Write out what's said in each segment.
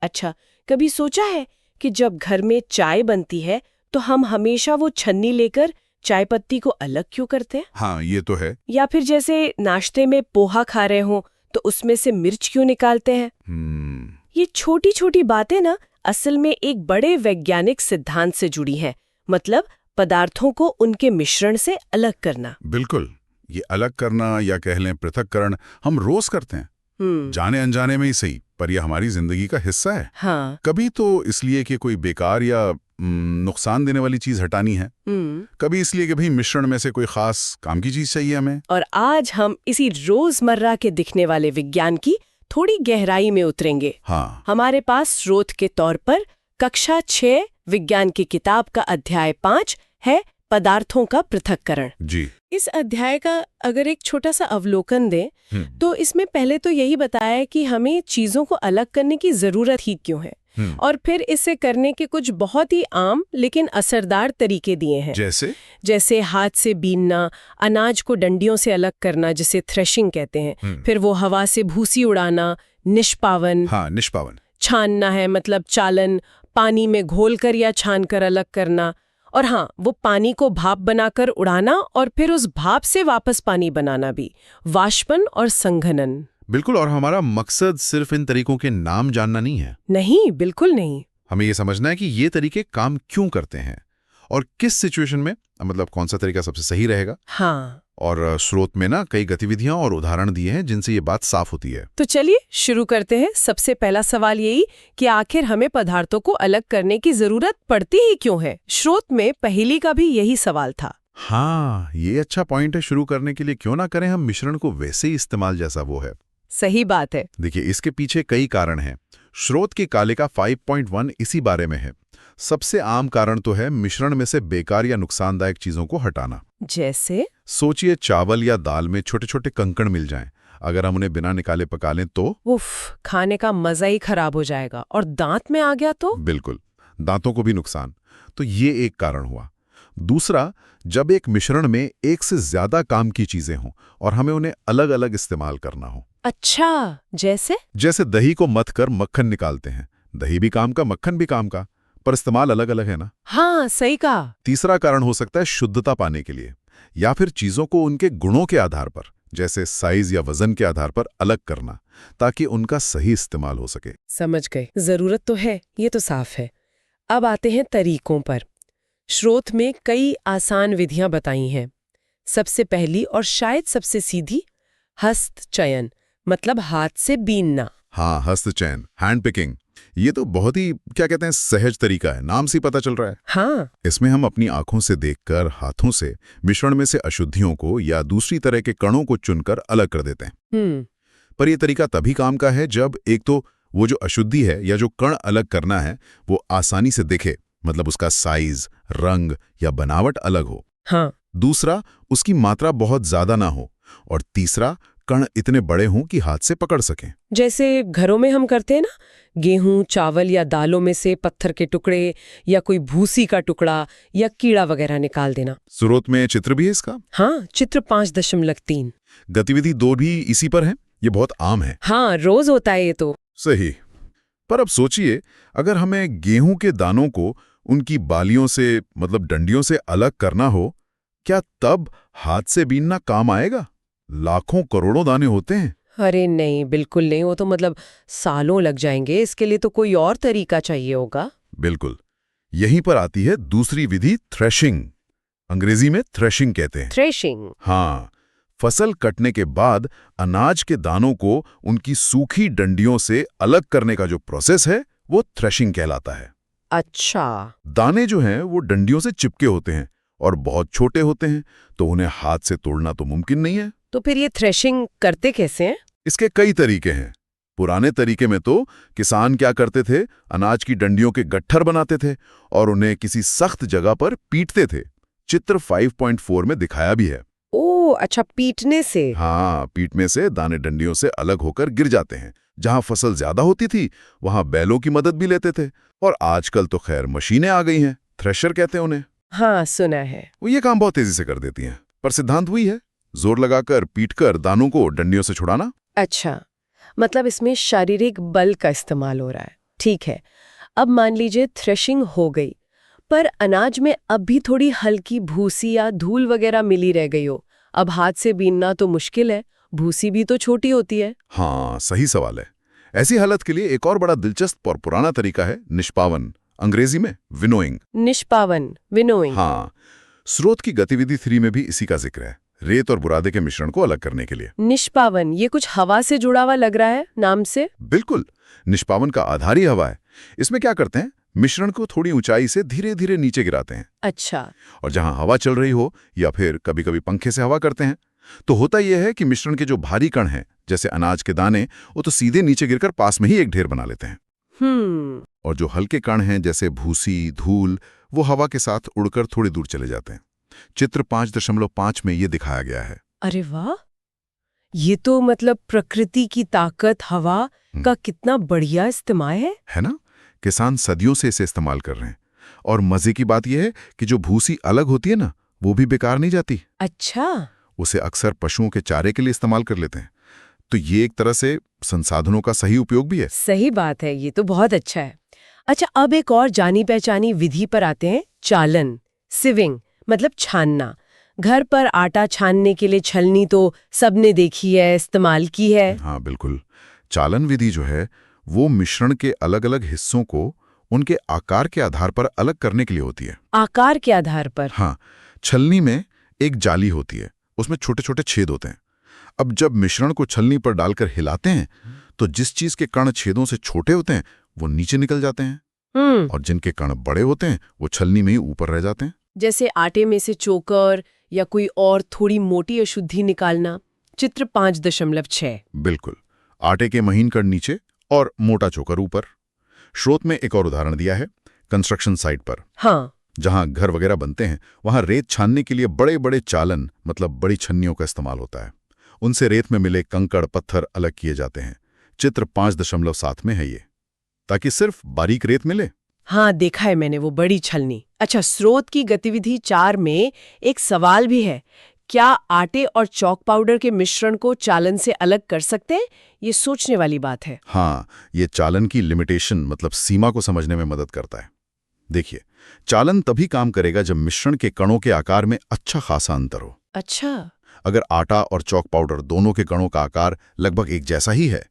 अच्छा, कभी सोचा है कि जब घर में चाय बनती है तो हम हमेशा वो छन्नी लेकर चाय पत्ती को अलग क्यों करते हैं? हाँ, ये तो है। या फिर जैसे नाश्ते में पोहा खा रहे हो तो उसमें से मिर्च क्यों निकालते हैं? ये छोटी छोटी बातें ना असल में एक बड़े वैज्ञानिक सिद्धांत से जुड़ी हैं, मतलब पदार्थों को उनके मिश्रण से अलग करना। बिल्कुल, ये अलग करना या कह लें पृथक्करण हम रोज करते हैं, जाने अनजाने में ही सही, पर यह हमारी जिंदगी का हिस्सा है। हाँ। कभी तो इसलिए कि कोई बेकार या नुकसान देने वाली चीज हटानी है, कभी इसलिए कि भाई मिश्रण में से कोई खास काम की चीज चाहिए हमें। और आज हम इसी रोजमर्रा के दिखने वाले विज्ञान की थोड़ी गहराई में उतरेंगे। हाँ। हमारे पास स्रोत के तौर पर कक्षा 6 विज्ञान की किताब का अध्याय 5 है, पदार्थों का पृथक्करण। जी। इस अध्याय का अगर एक छोटा सा अवलोकन दें तो इसमें पहले तो यही बताया है कि हमें चीजों को अलग करने की जरूरत ही क्यों है, और फिर इसे करने के कुछ बहुत ही आम लेकिन असरदार तरीके दिए हैं। जैसे हाथ से बीनना, अनाज को डंडियों से अलग करना जिसे थ्रेशिंग कहते हैं, फिर वो हवा से भूसी उड़ाना, निष्पावन। हाँ, निष्पावन। छानना है मतलब चालन, पानी में घोलकर या छानकर अलग करना, और हाँ, वो पानी को भाप बनाकर उड़ाना और फिर उस भाप से वापस पानी बनाना भी, वाष्पन और संघनन। बिल्कुल, और हमारा मकसद सिर्फ इन तरीकों के नाम जानना नहीं है। नहीं, बिल्कुल नहीं। हमें ये समझना है कि ये तरीके काम क्यों करते हैं और किस सिचुएशन में, मतलब कौन सा तरीका सबसे सही रहेगा। हाँ। और स्रोत में ना कई गतिविधियां और उदाहरण दिए हैं जिनसे ये बात साफ होती है। तो चलिए शुरू करते हैं। सबसे पहला सवाल यही कि आखिर हमें पदार्थों को अलग करने की जरूरत पड़ती ही क्यों है? स्रोत में पहेली का भी यही सवाल था। हाँ, ये अच्छा पॉइंट है शुरू करने के लिए। क्यों ना करें हम मिश्रण को वैसे ही इस्तेमाल जैसा वो है। सही बात है। देखिए, इसके पीछे कई कारण हैं। स्रोत की कालिका 5.1 इसी बारे में है। सबसे आम कारण तो है मिश्रण में से बेकार या नुकसानदायक चीजों को हटाना। जैसे सोचिए, चावल या दाल में छोटे छोटे कंकड़ मिल जाएं, अगर हम उन्हें बिना निकाले पका लें तो उफ, खाने का मजा ही खराब हो जाएगा। और दांत में आ गया तो? बिल्कुल, दांतों को भी नुकसान। तो ये एक कारण हुआ। दूसरा, जब एक मिश्रण में एक से ज्यादा काम की चीजें हों और हमें उन्हें अलग अलग इस्तेमाल करना हो। अच्छा, जैसे दही को मथ कर मक्खन निकालते हैं। दही भी काम का, मक्खन भी काम का, पर इस्तेमाल अलग अलग है ना। हाँ, सही कहा। तीसरा कारण हो सकता है शुद्धता पाने के लिए, या फिर चीजों को उनके गुणों के आधार पर, जैसे साइज या वजन के आधार पर अलग करना, ताकि उनका सही इस्तेमाल हो सके। समझ गए। जरूरत तो है, ये तो साफ है। अब आते हैं तरीकों पर। स्रोत में कई आसान विधियां बताई हैं। सबसे पहली और शायद सबसे सीधी, हस्तचयन, मतलब हाथ से बीनना। हाँ, हस्तचयन, हैंड पिकिंग। ये तो बहुत ही क्या कहते हैं सहज तरीका है, नाम से पता चल रहा है। हाँ। इसमें हम अपनी आंखों से देखकर हाथों से मिश्रण में से अशुद्धियों को या दूसरी तरह के कणों को चुनकर अलग कर देते हैं। पर यह तरीका तभी काम का है जब एक तो वो जो अशुद्धि है या जो कण अलग करना है वो आसानी से दिखे, मतलब उसका साइज, रंग या बनावट अलग हो। हाँ। दूसरा, उसकी मात्रा बहुत ज्यादा ना हो। और तीसरा, कण इतने बड़े हों कि हाथ से पकड़ सकें। जैसे घरों में हम करते हैं ना, गेहूं, चावल या दालों में से पत्थर के टुकड़े या कोई भूसी का टुकड़ा या कीड़ा वगैरह निकाल देना। स्रोत में चित्र भी है इसका। हाँ, चित्र 5.3। गतिविधि 2 भी इसी पर है। ये बहुत आम है। हाँ, रोज होता है ये तो। सही। पर अब सोचिए, अगर हमें गेहूं के दानों को उनकी बालियों से, मतलब डंडियों से अलग करना हो, क्या तब हाथ से बीनना काम आएगा? लाखों करोड़ों दाने होते हैं। अरे नहीं, बिल्कुल नहीं। वो तो मतलब सालों लग जाएंगे। इसके लिए तो कोई और तरीका चाहिए होगा। बिल्कुल। यहीं पर आती है दूसरी विधि, थ्रेशिंग। अंग्रेजी में थ्रेशिंग कहते हैं। थ्रेशिंग? हाँ, फसल कटने के बाद अनाज के दानों को उनकी सूखी डंडियों से अलग करने का जो प्रोसेस है वो थ्रेशिंग कहलाता है। अच्छा। दाने जो हैं वो डंडियों से चिपके होते हैं और बहुत छोटे होते हैं, तो उन्हें हाथ से तोड़ना तो मुमकिन नहीं है। तो फिर ये थ्रेशिंग करते कैसे हैं? इसके कई तरीके हैं। पुराने तरीके में तो किसान क्या करते थे, अनाज की डंडियों के गट्ठर बनाते थे और उन्हें किसी सख्त जगह पर पीटते थे। चित्र 5.4 में दिखाया भी है। ओह, अच्छा, पीटने से? हाँ, पीटने से दाने डंडियों से अलग होकर गिर जाते हैं। जहां फसल ज्यादा होती थी वहां बैलों की मदद भी लेते थे। और आजकल तो खैर मशीनें आ गई हैं, थ्रेशर कहते हैं उन्हें। हाँ, सुना है। वो ये काम बहुत तेजी से कर देती हैं। पर सिद्धांत वही है, जोर लगाकर पीटकर दानों को डंडियों से छुड़ाना। अच्छा, मतलब इसमें शारीरिक बल का इस्तेमाल हो रहा है। ठीक है। अब मान लीजिए थ्रेशिंग हो गई, पर अनाज में अब भी थोड़ी हल्की भूसी या धूल वगैरह मिली रह गई हो। अब हाथ से बीनना तो मुश्किल है, भूसी भी तो छोटी होती है। हाँ, सही सवाल है। ऐसी हालत के लिए एक और बड़ा दिलचस्प और पुराना तरीका है निष्पावन, अंग्रेजी में विनोइंग। निष्पावन, विनोइंग। हाँ, स्रोत की गतिविधि 3 में भी इसी का जिक्र है, रेत और बुरादे के मिश्रण को अलग करने के लिए। निष्पावन, ये कुछ हवा से जुड़ा हुआ लग रहा है नाम से। बिल्कुल, निष्पावन का आधार ही हवा है। इसमें क्या करते हैं, मिश्रण को थोड़ी ऊंचाई से धीरे धीरे नीचे गिराते हैं। अच्छा। और जहां हवा चल रही हो या फिर कभी कभी पंखे से हवा करते हैं, तो होता यह है कि मिश्रण के जो भारी कण हैं, जैसे अनाज के दाने, वो तो सीधे नीचे गिरकर पास में ही एक ढेर बना लेते हैं। और जो हल्के कण हैं जैसे भूसी, धूल, वो हवा के साथ उड़कर थोड़ी दूर चले जाते हैं। चित्र 5.5 में ये दिखाया गया है। अरे वाह, ये तो मतलब प्रकृति की ताकत, हवा का कितना बढ़िया इस्तेमाल है ना? किसान सदियों से इसे इस्तेमाल कर रहे हैं। और मजे की बात यह है कि जो भूसी अलग होती है ना, वो भी बेकार नहीं जाती। अच्छा। उसे अक्सर पशुओं के चारे के लिए इस्तेमाल कर लेते हैं। तो ये एक तरह से संसाधनों का सही उपयोग भी है। सही बात है, ये तो बहुत अच्छा है। अच्छा, अब एक और जानी पहचानी विधि पर आते हैं, चालन, सिविंग, मतलब छानना। घर पर आटा छानने के लिए छलनी तो सबने देखी है, इस्तेमाल की है। हाँ बिल्कुल। चालन विधि जो है वो मिश्रण के अलग अलग हिस्सों को उनके आकार के आधार पर अलग करने के लिए होती है। आकार के आधार पर? हाँ, छलनी में एक जाली होती है, उसमें छोटे छोटे छेद होते हैं। अब जब मिश्रण को छलनी पर डालकर हिलाते हैं तो जिस चीज के कण छेदों से छोटे होते हैं वो नीचे निकल जाते हैं, और जिनके कण बड़े होते हैं वो छलनी में ही ऊपर रह जाते हैं। जैसे आटे में से चोकर या कोई और थोड़ी मोटी अशुद्धि निकालना। चित्र 5.6। बिल्कुल, आटे के महीन कण नीचे और मोटा चोकर ऊपर। स्रोत में एक और उदाहरण दिया है, कंस्ट्रक्शन साइट पर। हाँ, जहां घर वगैरह बनते हैं वहां रेत छानने के लिए बड़े बड़े चालन, मतलब बड़ी छन्नियों का इस्तेमाल होता है। उनसे रेत में मिले कंकड़ पत्थर अलग किए जाते हैं। चित्र 5.7 में है ये, ताकि सिर्फ बारीक रेत मिले। हाँ, देखा है मैंने वो बड़ी छलनी। अच्छा, स्रोत की गतिविधि 4 में एक सवाल भी है, क्या आटे और चॉक पाउडर के मिश्रण को चालन से अलग कर सकते हैं? ये सोचने वाली बात है। हाँ, ये चालन की लिमिटेशन, मतलब सीमा को समझने में मदद करता है। देखिए, चालन तभी काम करेगा जब मिश्रण के कणों के आकार में अच्छा खासा अंतर हो। अच्छा। अगर आटा और चॉक पाउडर दोनों के कणों का आकार लगभग एक जैसा ही है,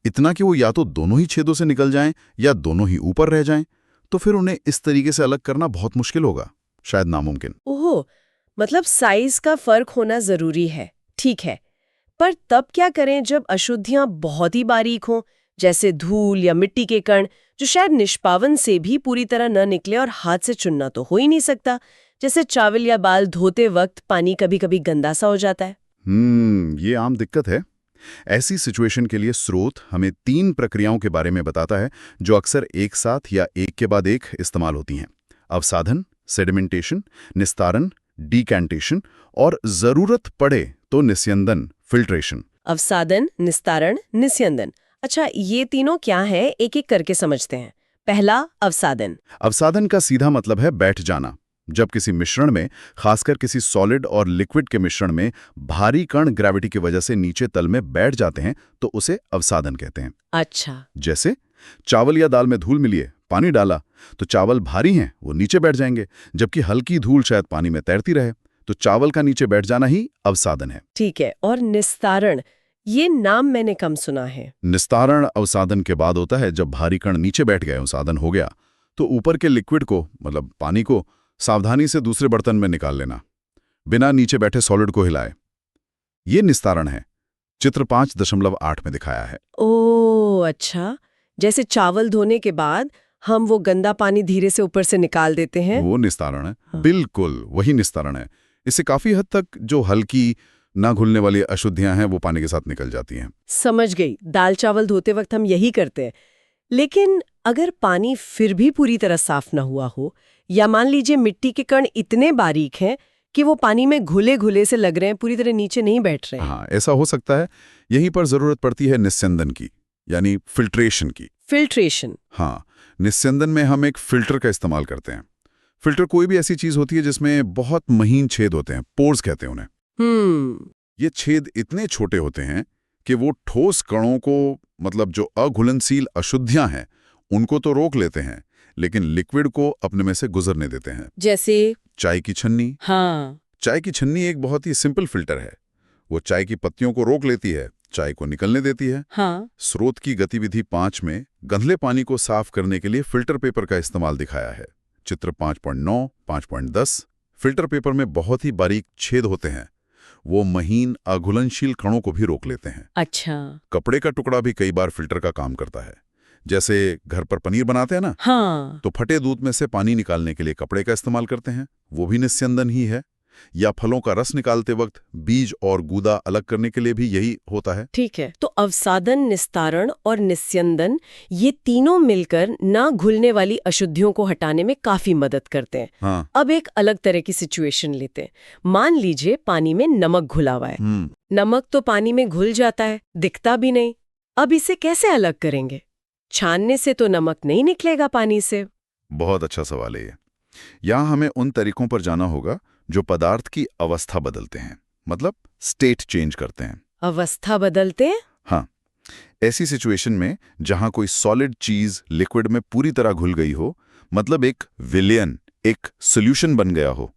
इतना कि वो या तो दोनों ही छेदों से निकल जाएं या दोनों ही ऊपर रह जाएं, तो फिर उन्हें इस तरीके से अलग करना बहुत मुश्किल होगा, शायद नामुमकिन। ओह, मतलब साइज का फर्क होना जरूरी है। ठीक है, पर तब क्या करें जब अशुद्धियां बहुत ही बारीक हों, जैसे धूल या मिट्टी के कण, जो शायद निष्पावन से भी पूरी तरह न निकले और हाथ से चुनना तो हो ही नहीं सकता। जैसे चावल या बाल धोते वक्त पानी कभी कभी गंदा सा हो जाता है। ये आम दिक्कत है। ऐसी सिचुएशन के लिए स्रोत हमें 3 प्रक्रियाओं के बारे में बताता है जो अक्सर एक साथ या एक के बाद एक इस्तेमाल होती हैं। अवसाधन, सेडिमेंटेशन, निस्तारण, डीकैंटेशन, और जरूरत पड़े तो निस्यंदन, फिल्ट्रेशन। अवसादन, निस्तारण, निस्यंदन। अच्छा, ये तीनों क्या है, एक एक करके समझते हैं। पहला, अवसादन। अवसादन का सीधा मतलब है बैठ जाना। जब किसी मिश्रण में, खासकर किसी सॉलिड और लिक्विड के मिश्रण में, भारी कण ग्रेविटी की वजह से नीचे तल में बैठ जाते हैं तो उसे अवसादन कहते हैं। अच्छा। जैसे चावल या दाल में धूल मिली है, पानी डाला तो चावल भारी हैं, वो नीचे बैठ जाएंगे, जबकि हल्की धूल शायद पानी में तैरती रहे, तो चावल का नीचे बैठ जाना ही अवसादन है। ठीक है, और निस्तारण, ये नाम मैंने कम सुना है। निस्तारण अवसादन के बाद होता है जब भारी कण नीचे बैठ गए, अवसादन हो गया, तो ऊपर के लिक्विड को, मतलब पानी को, सावधानी से दूसरे बर्तन में निकाल लेना, बिना नीचे बैठे सॉलिड को हिलाए। ये निस्तारण है, चित्र 5.8 में दिखाया है। ओह अच्छा, जैसे चावल धोने के बाद हम वो गंदा पानी धीरे से ऊपर से निकाल देते हैं, वो निस्तारण है। हाँ। बिल्कुल वही निस्तारण है। इससे काफी हद तक जो हल्की, ना घुलने वाली अशुद्धियां हैं वो पानी के साथ निकल जाती हैं। समझ गई, दाल चावल धोते वक्त हम यही करते हैं। लेकिन अगर पानी फिर भी पूरी तरह साफ ना हुआ हो, या मान लीजिए मिट्टी के कण इतने बारीक हैं कि वो पानी में घुले घुले से लग रहे हैं, पूरी तरह नीचे नहीं बैठ रहे हैं। हाँ, ऐसा हो सकता है। यहीं पर जरूरत पड़ती है निस्यंदन की, यानी फिल्ट्रेशन की। फिल्ट्रेशन। हाँ, निस्यंदन में हम एक फिल्टर का इस्तेमाल करते हैं। फिल्टर कोई भी ऐसी चीज होती है जिसमें बहुत महीन छेद होते हैं, पोर्स कहते हैं उन्हें। ये छेद इतने छोटे होते हैं कि वो ठोस कणों को, मतलब जो अघुलनशील अशुद्धियां हैं, उनको तो रोक लेते हैं, लेकिन लिक्विड को अपने में से गुजरने देते हैं। जैसे चाय की छन्नी। हाँ, चाय की छन्नी एक बहुत ही सिंपल फिल्टर है। वो चाय की पत्तियों को रोक लेती है, चाय को निकलने देती है। हाँ। स्रोत की गतिविधि 5 में गंदले पानी को साफ करने के लिए फिल्टर पेपर का इस्तेमाल दिखाया है। चित्र 5.9, 5.10। फिल्टर पेपर में बहुत ही बारीक छेद होते हैं, वो महीन अघुलनशील कणों को भी रोक लेते हैं। अच्छा। कपड़े का टुकड़ा भी कई बार फिल्टर का काम करता है। जैसे घर पर पनीर बनाते हैं ना, हाँ। तो फटे दूध में से पानी निकालने के लिए कपड़े का इस्तेमाल करते हैं, वो भी निस्यंदन ही है। या फलों का रस निकालते वक्त बीज और गूदा अलग करने के लिए भी यही होता है। ठीक है, तो अवसादन, निस्तारण और निस्यंदन, ये तीनों मिलकर ना घुलने वाली अशुद्धियों को हटाने में काफी मदद करते हैं। हाँ। अब एक अलग तरह की सिचुएशन लेते हैं। मान लीजिए पानी में नमक घुला हुआ है। नमक तो पानी में घुल जाता है, दिखता भी नहीं। अब इसे कैसे अलग करेंगे? छानने से तो नमक नहीं निकलेगा पानी से। बहुत अच्छा सवाल है ये। यहाँ हमें उन तरीकों पर जाना होगा जो पदार्थ की अवस्था बदलते हैं, मतलब स्टेट चेंज करते हैं। अवस्था बदलते हैं? हाँ, ऐसी सिचुएशन में जहां कोई सॉलिड चीज लिक्विड में पूरी तरह घुल गई हो, मतलब एक विलयन, एक सॉल्यूशन बन गया हो,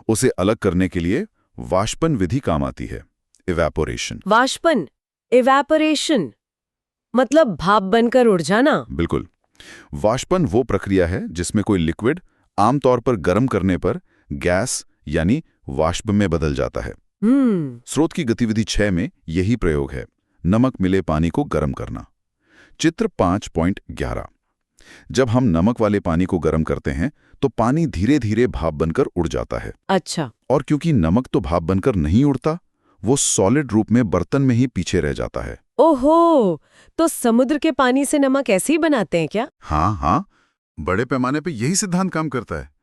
उसे अलग करने के लिए वाष्पन विधि काम आती है, इवैपोरेशन। वाष्पन, इवैपोरेशन, मतलब भाप बनकर उड़ जाना। बिल्कुल। वाष्पन वो प्रक्रिया है जिसमें कोई लिक्विड आमतौर पर गर्म करने पर गैस यानी वाष्प में बदल जाता है। स्रोत की गतिविधि 6 में यही प्रयोग है, नमक मिले पानी को गर्म करना। चित्र 5.11। जब हम नमक वाले पानी को गर्म करते हैं तो पानी धीरे धीरे भाप बनकर उड़ जाता है। अच्छा। और क्योंकि नमक तो भाप बनकर नहीं उड़ता, वो सॉलिड रूप में बर्तन में ही पीछे रह जाता है। ओहो, तो समुद्र के पानी से नमक ऐसे ही बनाते हैं क्या? हाँ हाँ, बड़े पैमाने पे यही सिद्धांत काम करता है।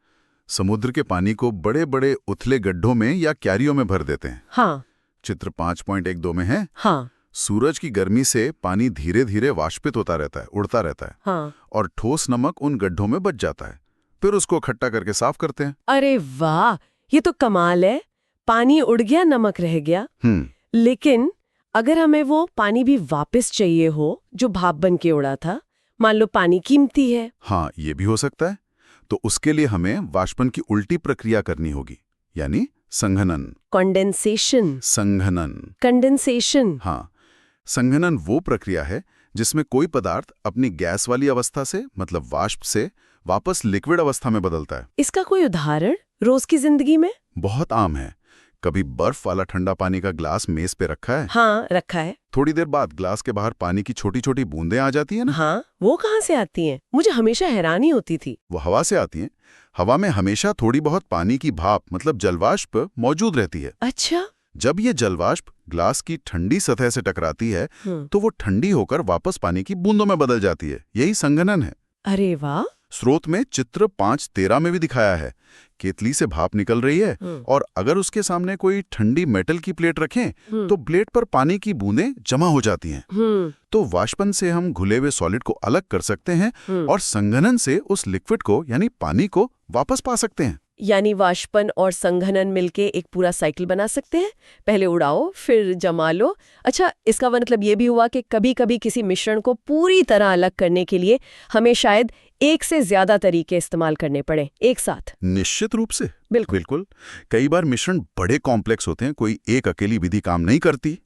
समुद्र के पानी को बड़े बड़े उथले गड्ढों में या क्यारियों में भर देते हैं। हाँ। चित्र 5.12 में है। हाँ। सूरज की गर्मी से पानी धीरे धीरे वाष्पित होता रहता है, उड़ता रहता है। हाँ। और ठोस नमक उन गड्ढों में बच जाता है, फिर उसको इकट्ठा करके साफ करते हैं। अरे वाह, ये तो कमाल है। पानी उड़ गया, नमक रह गया। लेकिन अगर हमें वो पानी भी वापस चाहिए हो जो भाप बन के उड़ा था, मान लो पानी कीमती है। हाँ, ये भी हो सकता है। तो उसके लिए हमें वाष्पन की उल्टी प्रक्रिया करनी होगी, यानी संघनन। कंडेंसेशन। संघनन। कंडेंसेशन। हाँ, संघनन वो प्रक्रिया है जिसमें कोई पदार्थ अपनी गैस वाली अवस्था से, मतलब वाष्प से, वापस लिक्विड अवस्था में बदलता है। इसका कोई उदाहरण रोज की जिंदगी में? बहुत आम है। कभी बर्फ वाला ठंडा पानी का ग्लास मेज पे रखा है? हाँ, रखा है। थोड़ी देर बाद ग्लास के बाहर पानी की छोटी छोटी बूंदें आ जाती है ना? हाँ, वो कहाँ से आती हैं? मुझे हमेशा हैरानी होती थी। वो हवा से आती हैं। हवा में हमेशा थोड़ी बहुत पानी की भाप, मतलब जलवाष्प, मौजूद रहती है। अच्छा। जब ये जलवाष्प ग्लास की ठंडी सतह से टकराती है तो वो ठंडी होकर वापस पानी की बूंदों में बदल जाती है। यही संघनन है। अरे वाह। स्रोत में चित्र 5.13 में भी दिखाया है। केतली से भाप निकल रही है और अगर उसके सामने कोई ठंडी मेटल की प्लेट रखें तो प्लेट पर पानी की बूंदें जमा हो जाती हैं। तो वाष्पन से हम घुले हुए सॉलिड को अलग कर सकते हैं और संघनन से उस लिक्विड को, यानी पानी को, वापस पा सकते हैं। यानी वाष्पन और संघनन मिलके एक पूरा साइकिल बना सकते हैं। पहले उड़ाओ, फिर जमा लो। अच्छा, इसका मतलब ये भी हुआ कि कभी-कभी किसी मिश्रण को पूरी तरह अलग करने के लिए हमें शायद एक से ज्यादा तरीके इस्तेमाल करने पड़े एक साथ। निश्चित रूप से। बिल्कुल। कई बार मिश्रण बड़े कॉम्प्लेक्स होते हैं, कोई एक अकेली विधि काम नहीं करती।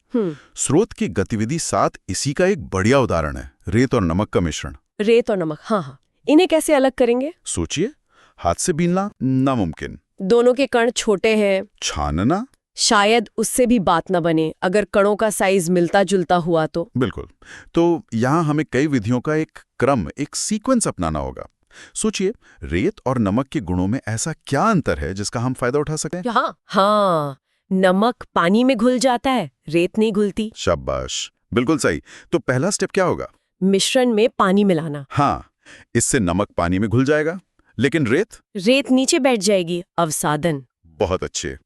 स्रोत की गतिविधि 7 इसी का एक बढ़िया उदाहरण है। रेत और नमक का मिश्रण। रेत और नमक, हाँ। इन्हें कैसे अलग करेंगे? सोचिए, हाथ से बीनना नामुमकिन। दोनों के कण छोटे हैं। छानना? शायद उससे भी बात न बने अगर कणों का साइज मिलता जुलता हुआ तो। बिल्कुल। तो यहाँ हमें कई विधियों का एक क्रम, एक सीक्वेंस अपनाना होगा। सोचिए, रेत और नमक के गुणों में ऐसा क्या अंतर है जिसका हम फायदा उठा सकें? हाँ, नमक पानी में घुल जाता है, रेत नहीं घुलती। शाबाश, बिल्कुल सही। तो पहला स्टेप क्या होगा? मिश्रण में पानी मिलाना। हाँ, इससे नमक पानी में घुल जाएगा, लेकिन रेत नीचे बैठ जाएगी। अवसादन। बहुत अच्छे।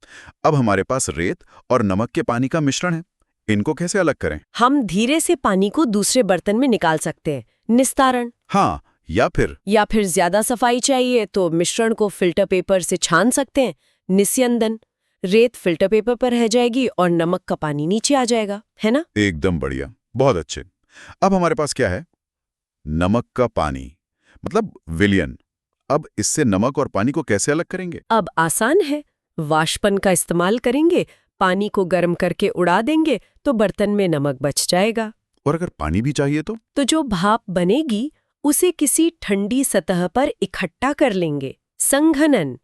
अब हमारे पास रेत और नमक के पानी का मिश्रण है। इनको कैसे अलग करें? हम धीरे से पानी को दूसरे बर्तन में निकाल सकते हैं, निस्तारण। हाँ, या फिर ज्यादा सफाई चाहिए तो मिश्रण को फिल्टर पेपर से छान सकते हैं, निस्यंदन। रेत फिल्टर पेपर पर रह जाएगी और नमक का पानी नीचे आ जाएगा, है ना? एकदम बढ़िया, बहुत अच्छे। अब हमारे पास क्या है? नमक का पानी। मतलब विलयन। अब इससे नमक और पानी को कैसे अलग करेंगे? अब आसान है, वाष्पन का इस्तेमाल करेंगे, पानी को गर्म करके उड़ा देंगे तो बर्तन में नमक बच जाएगा। और अगर पानी भी चाहिए तो जो भाप बनेगी उसे किसी ठंडी सतह पर इकट्ठा कर लेंगे, संघनन,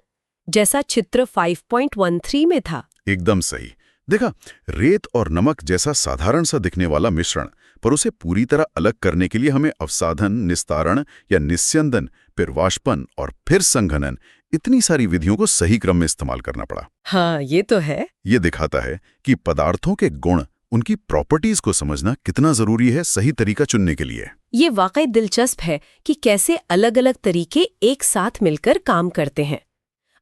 जैसा चित्र 5.13 में था। एकदम सही। देखा, रेत और नमक जैसा साधारण सा दिखने वाला मिश्रण, पर उसे पूरी तरह अलग करने के लिए हमें अवसाधन, निस्तारण या निस्यंदन, फिर वाष्पन और फिर संघनन, इतनी सारी विधियों को सही क्रम में इस्तेमाल करना पड़ा। हाँ, ये तो है। ये दिखाता है कि पदार्थों के गुण, उनकी प्रॉपर्टीज को समझना कितना जरूरी है सही तरीका चुनने के लिए। ये वाकई दिलचस्प है कि कैसे अलग-अलग तरीके एक साथ मिलकर काम करते हैं।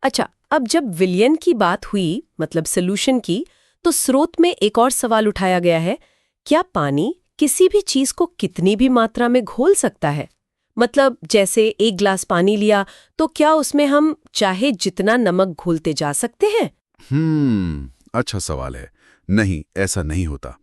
अच्छा, अब जब विलयन की बात हुई, मतलब सॉल्यूशन की, तो स्रोत में एक और सवाल उठाया गया है, क्या पानी किसी भी चीज को कितनी भी मात्रा में घोल सकता है? मतलब जैसे एक ग्लास पानी लिया तो क्या उसमें हम चाहे जितना नमक घोलते जा सकते हैं? अच्छा सवाल है। नहीं, ऐसा नहीं होता।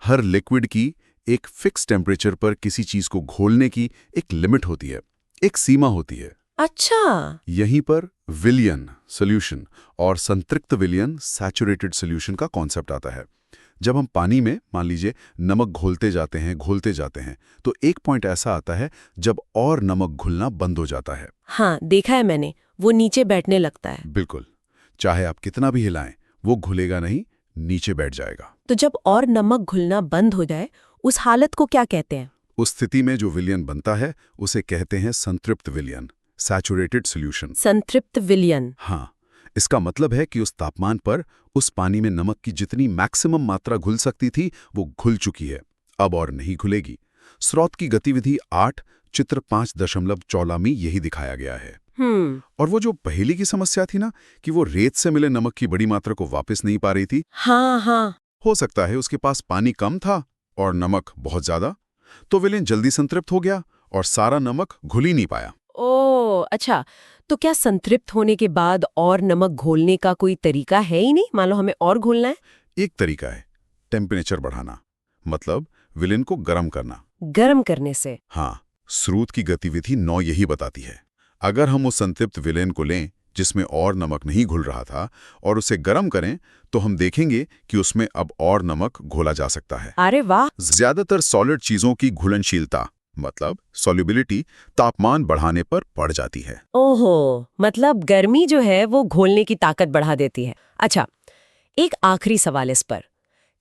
हर लिक्विड की एक फिक्स टेम्परेचर पर किसी चीज को घोलने की एक लिमिट होती है, एक सीमा होती है। अच्छा, यहीं पर विलयन सॉल्यूशन और संतृप्त विलयन सैचुरेटेड सॉल्यूशन का कॉन्सेप्ट आता है। जब हम पानी में मान लीजिए नमक घोलते जाते हैं, तो एक पॉइंट ऐसा आता है जब और नमक घुलना बंद हो जाता है। हाँ, देखा है मैंने, वो नीचे बैठने लगता है। बिल्कुल, चाहे आप कितना भी हिलाएं, वो घुलेगा नहीं, नीचे बैठ जाएगा। तो जब और नमक घुलना बंद हो जाए, उस हालत को क्या कहते हैं? उस स्थिति में जो विलयन बनता है उसे कहते हैं संतृप्त विलयन, सैचुरेटेड सॉल्यूशन। संतृप्त विलयन। हाँ, इसका मतलब है कि उस तापमान पर उस पानी में नमक की जितनी मैक्सिमम मात्रा घुल सकती थी वो घुल चुकी है, अब और नहीं घुलेगी। स्रोत की गतिविधि 8 चित्र 5.14 में यही दिखाया गया है। और वो जो पहली की समस्या थी ना, कि वो रेत से मिले नमक की बड़ी मात्रा को वापस नहीं पा रही थी। हाँ, हो सकता है उसके पास पानी कम था और नमक बहुत ज्यादा, तो विलयन जल्दी संतृप्त हो गया और सारा नमक घुल ही नहीं पाया। ओह, अच्छा, तो क्या संतृप्त होने के बाद और नमक घोलने का कोई तरीका है ही नहीं? मान लो हमें और घोलना है। एक तरीका है टेम्परेचर बढ़ाना, मतलब विलयन को गर्म करना। गर्म करने से? हाँ, स्रोत की गतिविधि 9 यही बताती है। अगर हम उस संतृप्त विलयन को लें जिसमें और नमक नहीं घुल रहा था और उसे गर्म करें, तो हम देखेंगे कि उसमें अब और नमक घोला जा सकता है। अरे वाह! ज्यादातर सॉलिड चीजों की घुलनशीलता, मतलब सॉल्युबिलिटी, तापमान बढ़ाने पर बढ़ जाती है। ओहो, मतलब गर्मी जो है वो घोलने की ताकत बढ़ा देती है। अच्छा, एक आखिरी सवाल इस पर,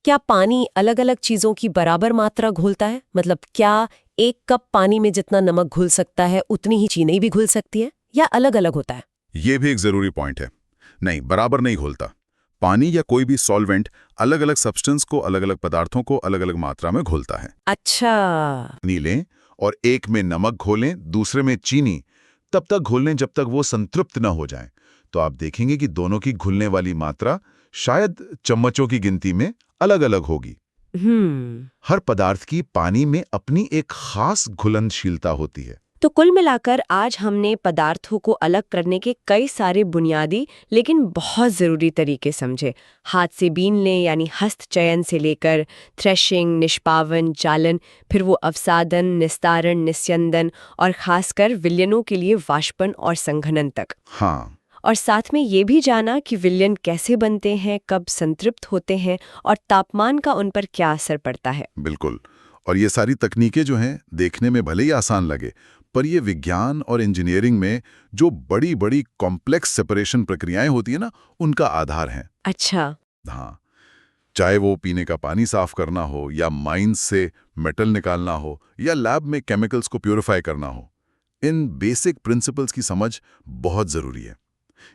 क्या पानी अलग-अलग चीजों की बराबर मात्रा घोलता है? मतलब क्या एक कप पानी में जितना नमक घुल सकता है उतनी ही चीनी भी घुल सकती है, या अलग-अलग होता है? ये भी एक जरूरी पॉइंट है। नहीं, बराबर नहीं घोलता। पानी या कोई भी सॉल्वेंट अलग अलग सब्सटेंस को, अलग अलग पदार्थों को अलग अलग मात्रा में घोलता है। अच्छा। नीलें और एक में नमक घोलें, दूसरे में चीनी, तब तक घोलें जब तक वो संतृप्त न हो जाएं। तो आप देखेंगे कि दोनों की घुलने वाली मात्रा शायद चम्मचों की गिनती में अलग अलग होगी। हर पदार्थ की पानी में अपनी एक खास घुलनशीलता होती है। तो कुल मिलाकर आज हमने पदार्थों को अलग करने के कई सारे बुनियादी लेकिन बहुत ज़रूरी तरीके समझे। हाथ से बीनने यानी हस्तचयन से लेकर थ्रेशिंग, निष्पावन, चालन, फिर वो अवसादन, निस्तारण, निस्यंदन और खासकर विलयनों के लिए वाष्पन और संघनन तक। हाँ, और साथ में ये भी जाना कि विलयन कैसे बनते हैं, कब संतृप्त होते हैं और तापमान का उन पर क्या असर पड़ता है। बिल्कुल। और ये सारी तकनीकें जो हैं, देखने में भले ही आसान लगे, पर ये विज्ञान और इंजीनियरिंग में जो बड़ी बड़ी कॉम्प्लेक्स सेपरेशन प्रक्रियाएं होती है ना, उनका आधार है। अच्छा। हाँ, चाहे वो पीने का पानी साफ करना हो, या माइंस से मेटल निकालना हो, या लैब में केमिकल्स को प्यूरिफाई करना हो, इन बेसिक प्रिंसिपल्स की समझ बहुत जरूरी है।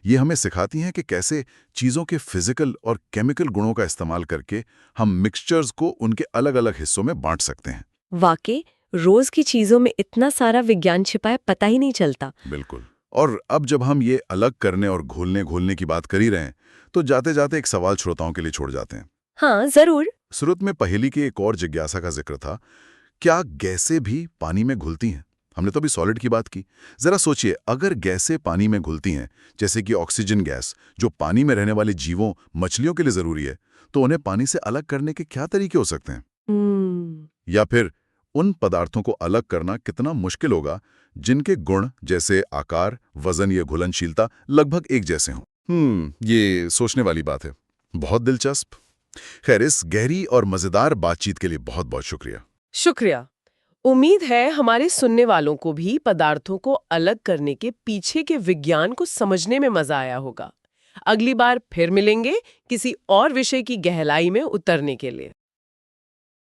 ये हमें सिखाती हैं कि कैसे चीज़ों के फिजिकल और केमिकल गुणों का इस्तेमाल करके हम मिक्सचर्स को उनके अलग अलग हिस्सों में बांट सकते हैं। वाकई रोज की चीजों में इतना सारा विज्ञान छिपा है, पता ही नहीं चलता। बिल्कुल। और अब जब हम ये अलग करने और घोलने की बात कर ही रहे हैं, तो जाते जाते एक सवाल श्रोताओं के लिए छोड़ जाते हैं। हाँ, जरूर। शुरू में पहेली की एक और जिज्ञासा का जिक्र था, क्या गैसें भी पानी में घुलती हैं? हमने तो अभी सॉलिड की बात की। जरा सोचिए, अगर गैसें पानी में घुलती हैं, जैसे कि ऑक्सीजन गैस, जो पानी में रहने वाले जीवों, मछलियों के लिए जरूरी है, तो उन्हें पानी से अलग करने के क्या तरीके हो सकते हैं? या फिर उन पदार्थों को अलग करना कितना मुश्किल होगा जिनके गुण जैसे आकार, वजन या घुलनशीलता लगभग एक जैसे हों। ये सोचने वाली बात है। बहुत दिलचस्प। खैर, इस गहरी और मजेदार बातचीत के लिए बहुत बहुत शुक्रिया। शुक्रिया। उम्मीद है हमारे सुनने वालों को भी पदार्थों को अलग करने के पीछे के विज्ञान को समझने में मजा आया होगा। अगली बार फिर मिलेंगे किसी और विषय की गहराई में उतरने के लिए।